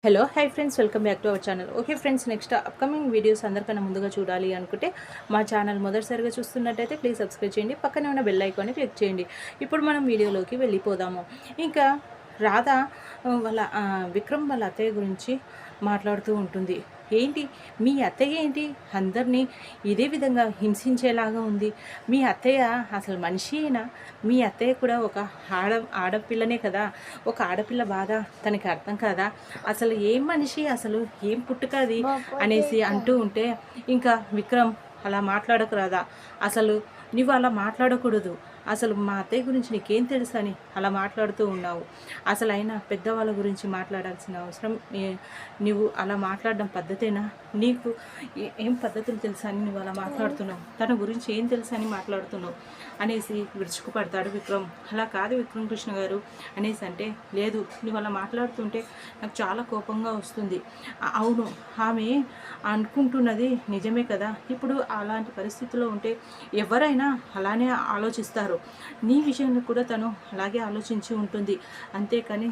Hello hi friends, welcome back to our channel. Okay friends, next upcoming videos అందరికన్నా ముందుగా చూడాలి అనుకుంటే మా ఛానల్ మొదటిసారిగా చూస్తున్నట్టయితే ప్లీజ్ సబ్స్క్రైబ్ చేయండి. పక్కనే ఉన్న బెల్ ఐకాన్ని క్లిక్ చేయండి. ఇప్పుడు మనం వీడియోలోకి వెళ్ళిపోదాము. ఇంకా రాధ వాళ్ళ విక్రమ్ వాళ్ళ అత్తయ్య గురించి మాట్లాడుతూ ఉంటుంది. ఏంటి మీ అత్తయ్య ఏంటి అందరినీ ఇదే విధంగా హింసించేలాగా ఉంది? మీ అత్తయ్య అసలు మనిషినా? మీ అత్తయ్య కూడా ఒక ఆడపిల్లనే కదా. ఒక ఆడపిల్ల బాధ తనకి అర్థం కాదా? అసలు ఏం మనిషి, అసలు ఏం పుట్టుకది అనేసి అంటూ ఉంటే, ఇంకా విక్రమ్ అలా మాట్లాడకు రాదా, అసలు నువ్వు అలా మాట్లాడకూడదు, అసలు మా అత్తయ్య గురించి నీకేం తెలుసు అని అలా మాట్లాడుతూ ఉన్నావు. అసలు అయినా పెద్దవాళ్ళ గురించి మాట్లాడాల్సిన అవసరం నువ్వు అలా మాట్లాడడం పద్ధతేనా? నీకు ఏం పద్ధతులు తెలుసా అని నువ్వు అలా మాట్లాడుతున్నావు? తన గురించి ఏం తెలుసా అని మాట్లాడుతున్నావు అనేసి విరుచుకుపడతాడు విక్రమ్. అలా కాదు విక్రమ్ కృష్ణ గారు అనేసి అంటే, లేదు నువ్వు అలా మాట్లాడుతుంటే నాకు చాలా కోపంగా వస్తుంది. అవును, ఆమె అనుకుంటున్నది నిజమే కదా. ఇప్పుడు అలాంటి పరిస్థితిలో ఉంటే ఎవరైనా అలానే ఆలోచిస్తారు. నీ విషయంలో కూడా తను అలాగే ఆలోచించి ఉంటుంది. అంతేకాని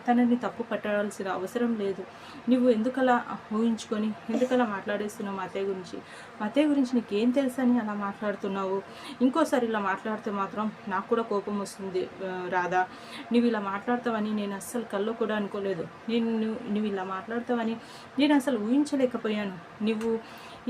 తనని తప్పు పట్టాల్సిన అవసరం లేదు. నువ్వు ఎందుకలా ఊహించుకొని ఎందుకలా మాట్లాడేస్తున్నావు మా అత్తయ్య గురించి? మా అత్తయ్య గురించి నీకేం తెలుసు అని అలా మాట్లాడుతున్నావు? ఇంకోసారి ఇలా మాట్లాడితే మాత్రం నాకు కూడా కోపం వస్తుంది రాధా. నువ్వు ఇలా మాట్లాడతావని నేను అస్సలు కల్లో కూడా అనుకోలేదు. నువ్వు ఇలా మాట్లాడతావని నేను అసలు ఊహించలేకపోయాను. నువ్వు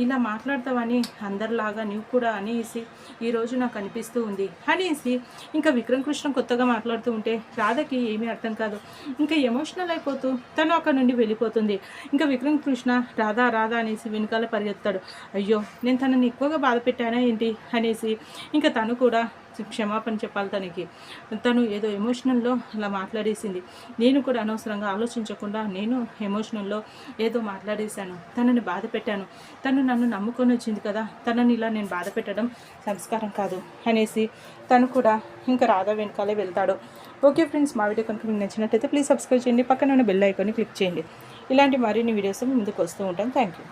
ఇలా మాట్లాడతావని అందరిలాగా నువ్వు కూడా అనేసి ఈరోజు నాకు అనిపిస్తూ ఉంది అనేసి ఇంకా విక్రమ్ కృష్ణ కొత్తగా మాట్లాడుతూ ఉంటే రాధకి ఏమీ అర్థం కాదు. ఇంకా ఎమోషనల్ అయిపోతూ తను అక్కడ నుండి వెళ్ళిపోతుంది. ఇంకా విక్రమ్ కృష్ణ రాధా రాధా అనేసి వెనుకాల పరిగెత్తాడు. అయ్యో, నేను తనని ఎక్కువగా బాధ పెట్టానా ఏంటి అనేసి ఇంకా తను కూడా క్షమాపణ చెప్పాలి తనకి. తను ఏదో ఎమోషనల్లో అలా మాట్లాడేసింది. నేను కూడా అనవసరంగా ఆలోచించకుండా నేను ఎమోషనల్లో ఏదో మాట్లాడేశాను, తనని బాధ పెట్టాను. తను నన్ను నమ్ముకొని వచ్చింది కదా, తనని ఇలా నేను బాధ పెట్టడం సంస్కారం కాదు అనేసి తను కూడా ఇంకా రాధా వెనకాలే వెళ్తాడు. ఓకే ఫ్రెండ్స్, మా వీడియో కనుక మీకు నచ్చినట్టయితే ప్లీజ్ సబ్స్క్రైబ్ చేయండి. పక్కన ఉన్న బెల్ ఐకాన్ని క్లిక్ చేయండి. ఇలాంటి మరిన్ని వీడియోస్ ముందుకు వస్తూ ఉంటాను. Thank you.